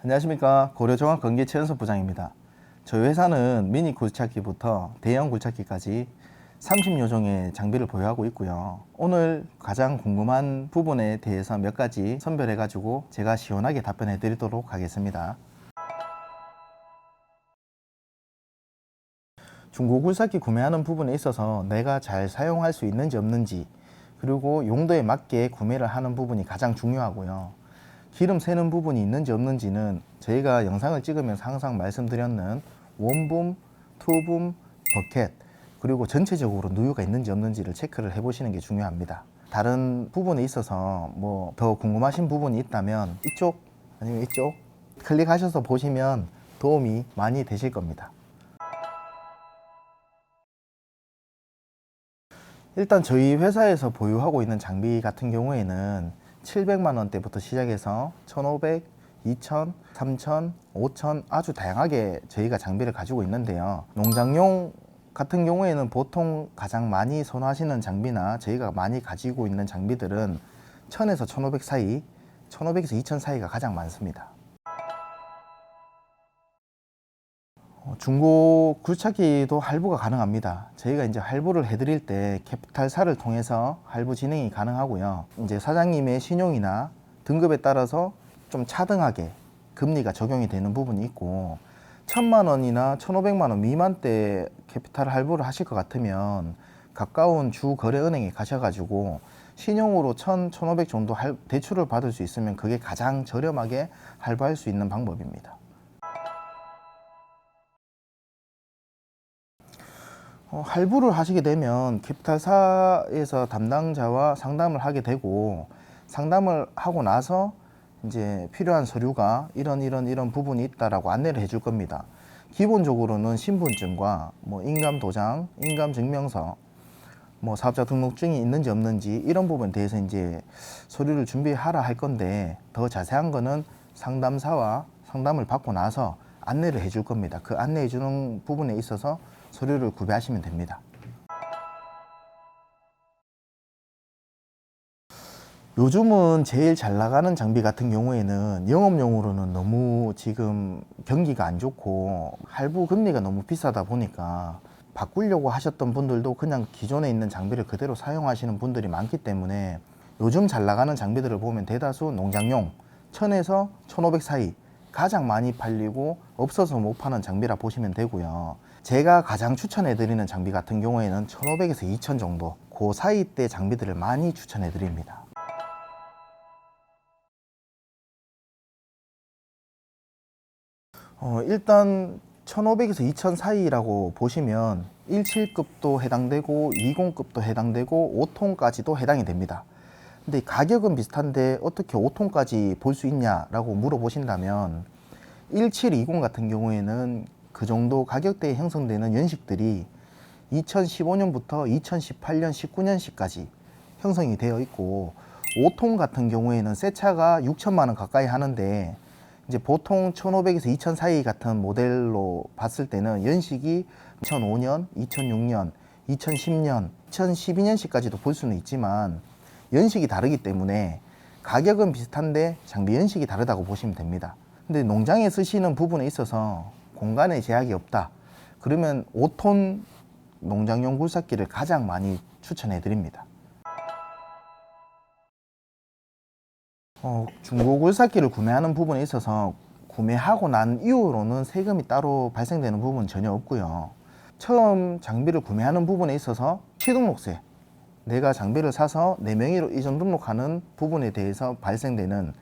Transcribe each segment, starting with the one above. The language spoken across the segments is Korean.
안녕하십니까. 고려종합건기최연소부장입니다. 저희 회사는 미니 굴착기부터 대형 굴착기까지 30여 종의 장비를 보유하고 있고요. 오늘 가장 궁금한 부분에 대해서 몇 가지 선별해 가지고 제가 시원하게 답변해 드리도록 하겠습니다. 중고 굴착기 구매하는 부분에 있어서 내가 잘 사용할 수 있는지 없는지, 그리고 용도에 맞게 구매를 하는 부분이 가장 중요하고요. 기름 새는 부분이 있는지 없는지는 저희가 영상을 찍으면서 항상 말씀드렸는 원붐, 투붐, 버켓, 그리고 전체적으로 누유가 있는지 없는지를 체크를 해 보시는 게 중요합니다. 다른 부분에 있어서 뭐 더 궁금하신 부분이 있다면 이쪽 아니면 이쪽 클릭하셔서 보시면 도움이 많이 되실 겁니다. 일단 저희 회사에서 보유하고 있는 장비 같은 경우에는 700만 원대부터 시작해서 1,500, 2,000, 3,000, 5,000 아주 다양하게 저희가 장비를 가지고 있는데요. 농장용 같은 경우에는 보통 가장 많이 선호하시는 장비나 저희가 많이 가지고 있는 장비들은 1,000에서 1,500 사이, 1,500에서 2,000 사이가 가장 많습니다. 중고 굴착기도 할부가 가능합니다. 저희가 이제 할부를 해드릴 때 캐피탈사를 통해서 할부 진행이 가능하고요. 이제 사장님의 신용이나 등급에 따라서 좀 차등하게 금리가 적용이 되는 부분이 있고, 1,000만 원이나 1,500만 원 미만대 캐피탈 할부를 하실 것 같으면 가까운 주거래은행에 가셔가지고 신용으로 1,000, 1,500 정도 대출을 받을 수 있으면 그게 가장 저렴하게 할부할 수 있는 방법입니다. 할부를 하시게 되면 캐피탈사에서 담당자와 상담을 하게 되고, 상담을 하고 나서 이제 필요한 서류가 이런 부분이 있다라고 안내를 해줄 겁니다. 기본적으로는 신분증과 뭐 인감도장, 인감증명서, 뭐 사업자 등록증이 있는지 없는지 이런 부분에 대해서 이제 서류를 준비하라 할 건데, 더 자세한 거는 상담사와 상담을 받고 나서 안내를 해줄 겁니다. 그 안내해 주는 부분에 있어서 서류를 구매하시면 됩니다. 요즘은 제일 잘 나가는 장비 같은 경우에는 영업용으로는 너무 지금 경기가 안 좋고 할부 금리가 너무 비싸다 보니까 바꾸려고 하셨던 분들도 그냥 기존에 있는 장비를 그대로 사용하시는 분들이 많기 때문에 요즘 잘 나가는 장비들을 보면 대다수 농장용 1,000에서 1,500 사이 가장 많이 팔리고 없어서 못 파는 장비라 보시면 되고요. 제가 가장 추천해 드리는 장비 같은 경우에는 1,500에서 2,000 정도 그 사이대 장비들을 많이 추천해 드립니다. 일단 1,500에서 2,000 사이라고 보시면 17급도 해당되고 20급도 해당되고 5톤까지도 해당이 됩니다. 근데 가격은 비슷한데 어떻게 5톤까지 볼 수 있냐라고 물어보신다면 1720 같은 경우에는 그 정도 가격대에 형성되는 연식들이 2015년부터 2018년, 19년식까지 형성이 되어 있고, 5톤 같은 경우에는 새 차가 6천만 원 가까이 하는데 이제 보통 1,500에서 2,000 사이 같은 모델로 봤을 때는 연식이 2005년, 2006년, 2010년, 2012년식까지도 볼 수는 있지만 연식이 다르기 때문에 가격은 비슷한데 장비 연식이 다르다고 보시면 됩니다. 근데 농장에 쓰시는 부분에 있어서 공간에 제약이 없다 그러면 5톤 농장용 굴삭기를 가장 많이 추천해 드립니다. 중고 굴삭기를 구매하는 부분에 있어서 구매하고 난 이후로는 세금이 따로 발생되는 부분은 전혀 없고요. 처음 장비를 구매하는 부분에 있어서 취등록세, 내가 장비를 사서 내 명의로 이전 등록하는 부분에 대해서 발생되는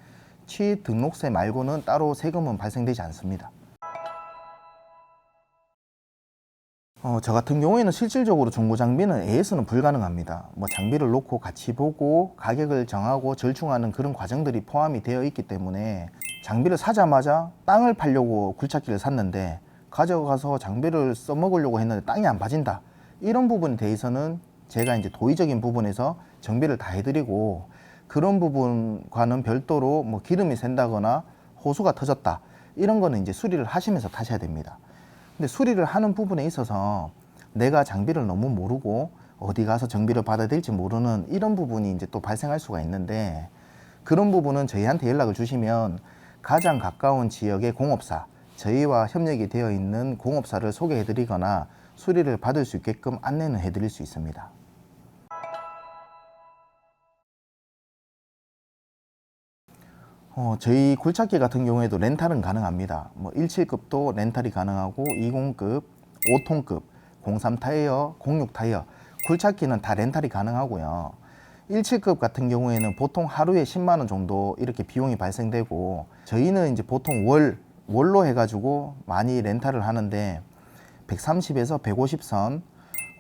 취등록세 말고는 따로 세금은 발생되지 않습니다. 저 같은 경우에는 실질적으로 중고 장비는 AS는 불가능합니다. 뭐 장비를 놓고 같이 보고 가격을 정하고 절충하는 그런 과정들이 포함이 되어 있기 때문에, 장비를 사자마자 땅을 팔려고 굴착기를 샀는데 가져가서 장비를 써먹으려고 했는데 땅이 안 빠진다, 이런 부분에 대해서는 제가 이제 도의적인 부분에서 정비를 다 해드리고, 그런 부분과는 별도로 뭐 기름이 샌다거나 호수가 터졌다 이런 거는 이제 수리를 하시면서 타셔야 됩니다. 근데 수리를 하는 부분에 있어서 내가 장비를 너무 모르고 어디 가서 정비를 받아야 될지 모르는 이런 부분이 이제 또 발생할 수가 있는데, 그런 부분은 저희한테 연락을 주시면 가장 가까운 지역의 공업사, 저희와 협력이 되어 있는 공업사를 소개해 드리거나 수리를 받을 수 있게끔 안내는 해 드릴 수 있습니다. 저희 굴착기 같은 경우에도 렌탈은 가능합니다. 17급도 렌탈이 가능하고 20급, 5톤급, 03 타이어, 06 타이어, 굴착기는 다 렌탈이 가능하고요. 17급 같은 경우에는 보통 하루에 10만 원 정도 이렇게 비용이 발생되고, 저희는 이제 보통 월로 해가지고 많이 렌탈을 하는데 130에서 150선,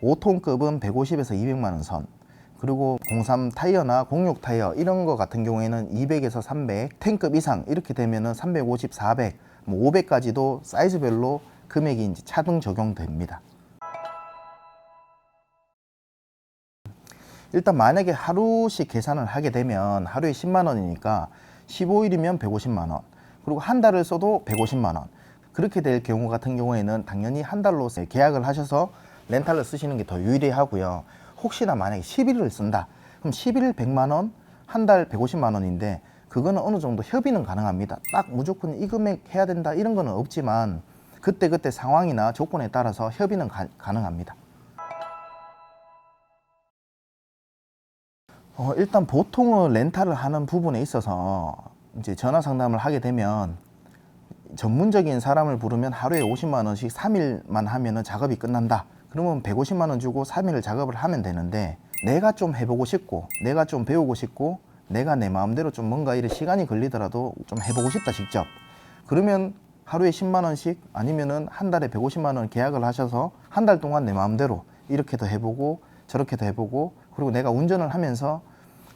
5톤급은 150에서 200만 원 선, 그리고 03 타이어나 06 타이어 이런 거 같은 경우에는 200에서 300, 10급 이상 이렇게 되면은 350, 400, 500까지도 사이즈별로 금액이 이제 차등 적용됩니다. 일단 만약에 하루씩 계산을 하게 되면 하루에 10만 원이니까 15일이면 150만 원, 그리고 한 달을 써도 150만 원. 그렇게 될 경우 같은 경우에는 당연히 한 달로 계약을 하셔서 렌탈을 쓰시는 게 더 유리하고요. 혹시나 만약에 10일을 쓴다, 그럼 10일 100만 원, 한 달 150만 원인데 그거는 어느 정도 협의는 가능합니다. 딱 무조건 이 금액 해야 된다 이런 거는 없지만 그때그때 상황이나 조건에 따라서 협의는 가능합니다. 일단 보통은 렌탈을 하는 부분에 있어서 이제 전화 상담을 하게 되면 전문적인 사람을 부르면 하루에 50만 원씩 3일만 하면은 작업이 끝난다. 그러면 150만 원 주고 3일을 작업을 하면 되는데, 내가 좀 해보고 싶고 내가 좀 배우고 싶고 내가 내 마음대로 좀 뭔가 이런 시간이 걸리더라도 좀 해보고 싶다 직접, 그러면 하루에 10만 원씩 아니면은 한 달에 150만 원 계약을 하셔서 한 달 동안 내 마음대로 이렇게도 해보고 저렇게도 해보고, 그리고 내가 운전을 하면서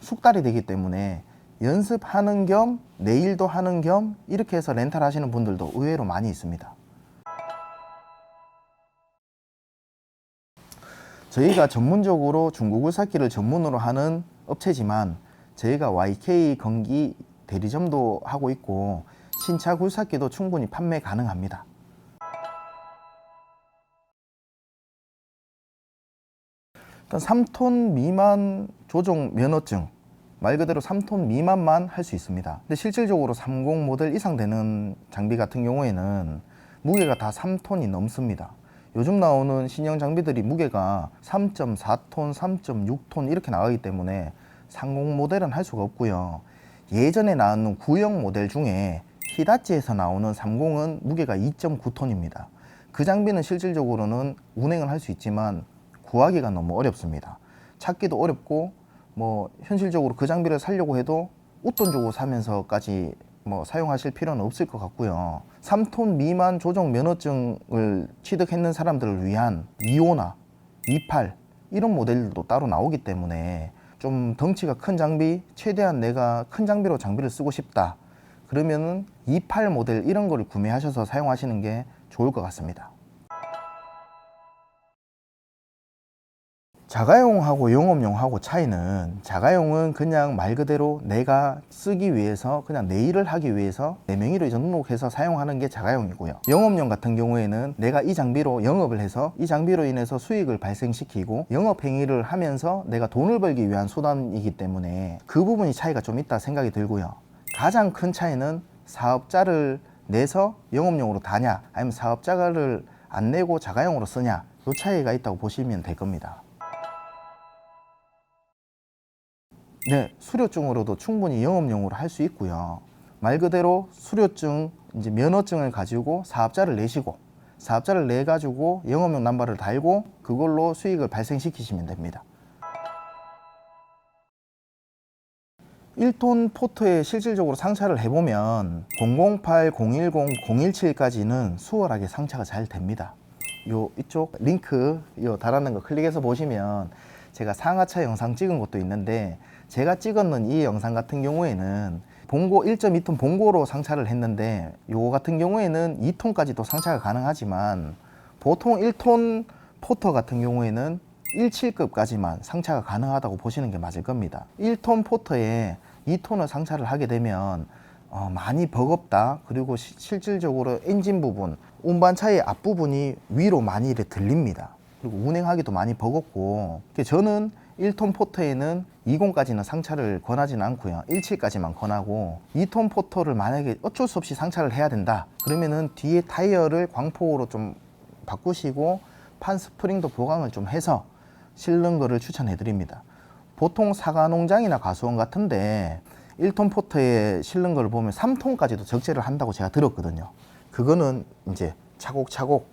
숙달이 되기 때문에 연습하는 겸 내 일도 하는 겸 이렇게 해서 렌탈 하시는 분들도 의외로 많이 있습니다. 저희가 전문적으로 중고굴삭기를 전문으로 하는 업체지만 저희가 YK 건기 대리점도 하고 있고 신차 굴삭기도 충분히 판매 가능합니다. 일단 3톤 미만 조종 면허증, 말 그대로 3톤 미만만 할 수 있습니다. 근데 실질적으로 30 모델 이상 되는 장비 같은 경우에는 무게가 다 3톤이 넘습니다. 요즘 나오는 신형 장비들이 무게가 3.4톤, 3.6톤 이렇게 나가기 때문에 30 모델은 할 수가 없고요. 예전에 나오는 구형 모델 중에 히다치에서 나오는 30은 무게가 2.9톤입니다. 그 장비는 실질적으로는 운행을 할 수 있지만 구하기가 너무 어렵습니다. 찾기도 어렵고 현실적으로 그 장비를 사려고 해도 웃돈 주고 사면서까지 사용하실 필요는 없을 것 같고요. 3톤 미만 조종 면허증을 취득했는 사람들을 위한 25나 28 이런 모델들도 따로 나오기 때문에 좀 덩치가 큰 장비, 최대한 내가 큰 장비로 장비를 쓰고 싶다 그러면은 28 모델 이런 거를 구매하셔서 사용하시는 게 좋을 것 같습니다. 자가용하고 영업용하고 차이는, 자가용은 그냥 말 그대로 내가 쓰기 위해서 그냥 내 일을 하기 위해서 내 명의로 등록해서 사용하는 게 자가용이고요. 영업용 같은 경우에는 내가 이 장비로 영업을 해서 이 장비로 인해서 수익을 발생시키고 영업 행위를 하면서 내가 돈을 벌기 위한 수단이기 때문에 그 부분이 차이가 좀 있다 생각이 들고요. 가장 큰 차이는 사업자를 내서 영업용으로 다냐 아니면 사업자를 안 내고 자가용으로 쓰냐, 이 차이가 있다고 보시면 될 겁니다. 네, 수료증으로도 충분히 영업용으로 할 수 있고요. 말 그대로 수료증, 이제 면허증을 가지고 사업자를 내시고, 사업자를 내 가지고 영업용 남바를 달고 그걸로 수익을 발생시키시면 됩니다. 1톤 포트에 실질적으로 상차를 해보면 008, 010, 017까지는 수월하게 상차가 잘 됩니다. 이쪽 링크 달아놓은 거 클릭해서 보시면 제가 상하차 영상 찍은 것도 있는데, 제가 찍었는 이 영상 같은 경우에는 봉고 1.2톤 봉고로 상차를 했는데, 요거 같은 경우에는 2톤까지도 상차가 가능하지만 보통 1톤 포터 같은 경우에는 17급까지만 상차가 가능하다고 보시는 게 맞을 겁니다. 1톤 포터에 2톤을 상차를 하게 되면 많이 버겁다, 그리고 실질적으로 엔진 부분, 운반차의 앞부분이 위로 많이 들립니다. 그리고 운행하기도 많이 버겁고, 저는 1톤 포터에는 20까지는 상차를 권하지는 않고요. 17까지만 권하고 2톤 포터를 만약에 어쩔 수 없이 상차를 해야 된다. 그러면은 뒤에 타이어를 광폭으로 좀 바꾸시고 판 스프링도 보강을 좀 해서 실는 거를 추천해 드립니다. 보통 사과농장이나 가수원 같은데 1톤 포터에 실는 걸 보면 3톤까지도 적재를 한다고 제가 들었거든요. 그거는 이제 차곡차곡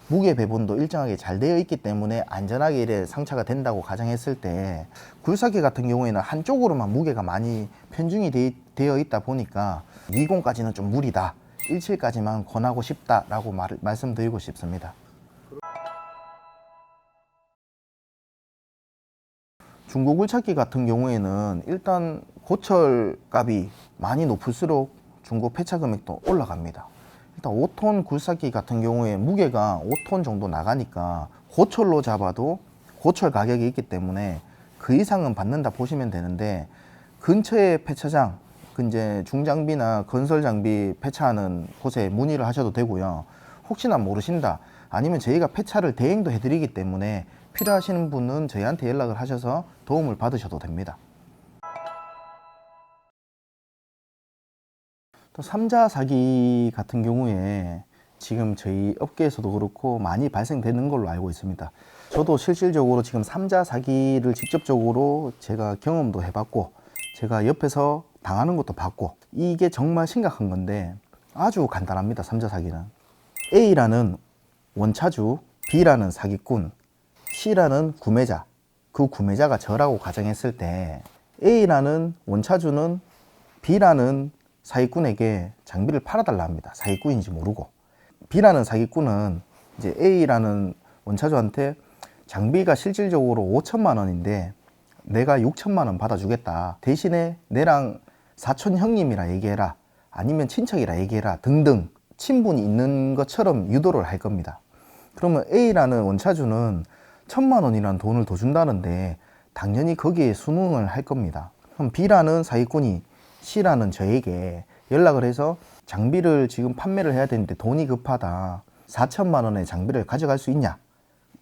무게 배분도 일정하게 잘 되어 있기 때문에 안전하게 이래 상차가 된다고 가정했을 때, 굴삭기 같은 경우에는 한쪽으로만 무게가 많이 편중이 되어 있다 보니까 20까지는 좀 무리다, 17까지만 권하고 싶다라고 말씀드리고 싶습니다. 중고 굴착기 같은 경우에는 일단 고철 값이 많이 높을수록 중고 폐차 금액도 올라갑니다. 일단 5톤 굴삭기 같은 경우에 무게가 5톤 정도 나가니까 고철로 잡아도 고철 가격이 있기 때문에 그 이상은 받는다 보시면 되는데, 근처에 폐차장, 이제 중장비나 건설 장비 폐차하는 곳에 문의를 하셔도 되고요. 혹시나 모르신다, 아니면 저희가 폐차를 대행도 해드리기 때문에 필요하시는 분은 저희한테 연락을 하셔서 도움을 받으셔도 됩니다. 또 삼자 사기 같은 경우에 지금 저희 업계에서도 그렇고 많이 발생되는 걸로 알고 있습니다. 저도 실질적으로 지금 삼자 사기를 직접적으로 제가 경험도 해봤고, 제가 옆에서 당하는 것도 봤고, 이게 정말 심각한 건데 아주 간단합니다. 삼자 사기는 A라는 원차주, B라는 사기꾼, C라는 구매자, 그 구매자가 저라고 가정했을 때 A라는 원차주는 B라는 사기꾼에게 장비를 팔아달라 합니다. 사기꾼인지 모르고. B라는 사기꾼은 이제 A라는 원차주한테 장비가 실질적으로 5천만 원인데 내가 6천만 원 받아주겠다, 대신에 내랑 사촌 형님이라 얘기해라, 아니면 친척이라 얘기해라 등등 친분이 있는 것처럼 유도를 할 겁니다. 그러면 A라는 원차주는 1,000만 원이라는 돈을 더 준다는데 당연히 거기에 순응을 할 겁니다. 그럼 B라는 사기꾼이 C라는 저에게 연락을 해서 장비를 지금 판매를 해야 되는데 돈이 급하다, 4천만 원의 장비를 가져갈 수 있냐.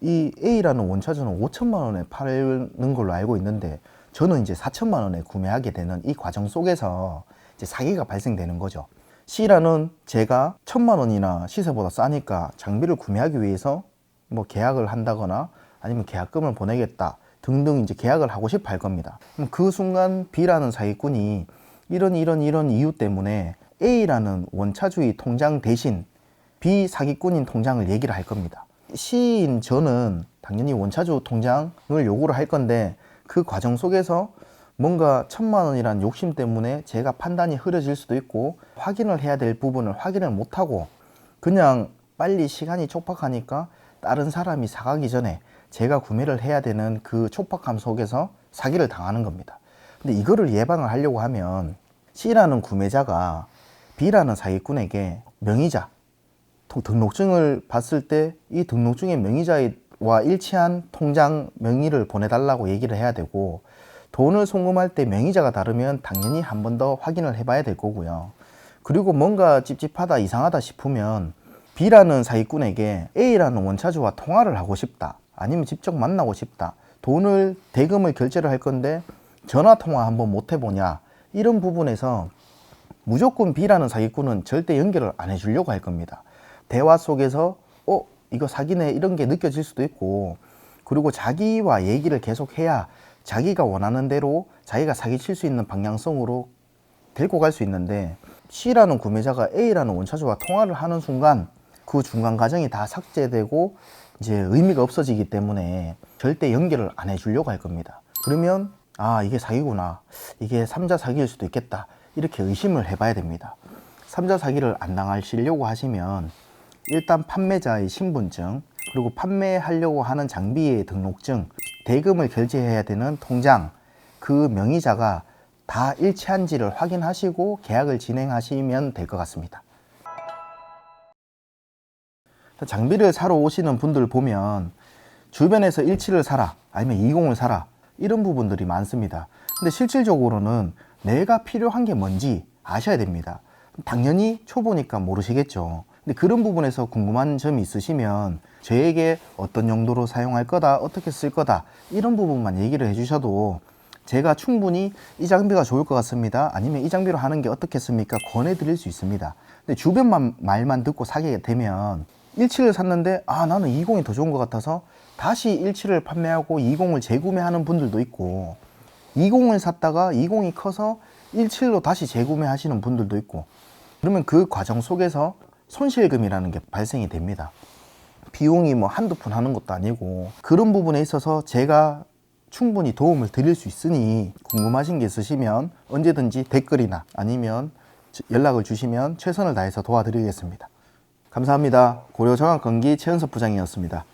이 A라는 원차주는 5천만 원에 파는 걸로 알고 있는데 저는 이제 4천만 원에 구매하게 되는 이 과정 속에서 이제 사기가 발생되는 거죠. C라는 제가 1,000만 원이나 시세보다 싸니까 장비를 구매하기 위해서 뭐 계약을 한다거나 아니면 계약금을 보내겠다 등등 이제 계약을 하고 싶어 할 겁니다. 그럼 그 순간 B라는 사기꾼이 이런 이유 때문에 A라는 원차주의 통장 대신 B 사기꾼인 통장을 얘기를 할 겁니다. C인 저는 당연히 원차주 통장을 요구를 할 건데, 그 과정 속에서 뭔가 1,000만 원이란 욕심 때문에 제가 판단이 흐려질 수도 있고, 확인을 해야 될 부분을 확인을 못하고 그냥 빨리 시간이 촉박하니까 다른 사람이 사가기 전에 제가 구매를 해야 되는 그 촉박함 속에서 사기를 당하는 겁니다. 근데 이거를 예방을 하려고 하면 C라는 구매자가 B라는 사기꾼에게 명의자, 등록증을 봤을 때 이 등록증의 명의자와 일치한 통장 명의를 보내달라고 얘기를 해야 되고, 돈을 송금할 때 명의자가 다르면 당연히 한 번 더 확인을 해봐야 될 거고요. 그리고 뭔가 찝찝하다, 이상하다 싶으면 B라는 사기꾼에게 A라는 원차주와 통화를 하고 싶다, 아니면 직접 만나고 싶다, 대금을 결제를 할 건데 전화 통화 한번 못 해보냐, 이런 부분에서 무조건 B라는 사기꾼은 절대 연결을 안 해주려고 할 겁니다. 대화 속에서 이거 사기네, 이런 게 느껴질 수도 있고, 그리고 자기와 얘기를 계속 해야 자기가 원하는 대로 자기가 사기칠 수 있는 방향성으로 데리고 갈 수 있는데, C라는 구매자가 A라는 원차주와 통화를 하는 순간 그 중간 과정이 다 삭제되고 이제 의미가 없어지기 때문에 절대 연결을 안 해주려고 할 겁니다. 그러면 이게 사기구나, 이게 삼자 사기일 수도 있겠다, 이렇게 의심을 해봐야 됩니다. 삼자 사기를 안 당하시려고 하시면 일단 판매자의 신분증, 그리고 판매하려고 하는 장비의 등록증, 대금을 결제해야 되는 통장, 그 명의자가 다 일치한지를 확인하시고 계약을 진행하시면 될 것 같습니다. 장비를 사러 오시는 분들 보면 주변에서 17을 사라, 아니면 20을 사라, 이런 부분들이 많습니다. 근데 실질적으로는 내가 필요한 게 뭔지 아셔야 됩니다. 당연히 초보니까 모르시겠죠. 근데 그런 부분에서 궁금한 점이 있으시면 저에게 어떤 용도로 사용할 거다, 어떻게 쓸 거다, 이런 부분만 얘기를 해주셔도 제가 충분히 이 장비가 좋을 것 같습니다, 아니면 이 장비로 하는 게 어떻겠습니까, 권해드릴 수 있습니다. 근데 주변만 말만 듣고 사게 되면 17을 샀는데 나는 20이 더 좋은 것 같아서 다시 17을 판매하고 20을 재구매하는 분들도 있고, 20을 샀다가 20이 커서 17로 다시 재구매하시는 분들도 있고, 그러면 그 과정 속에서 손실금이라는 게 발생이 됩니다. 비용이 뭐 한두 푼 하는 것도 아니고, 그런 부분에 있어서 제가 충분히 도움을 드릴 수 있으니 궁금하신 게 있으시면 언제든지 댓글이나 아니면 연락을 주시면 최선을 다해서 도와드리겠습니다. 감사합니다. 고려정학건기 최은섭 부장이었습니다.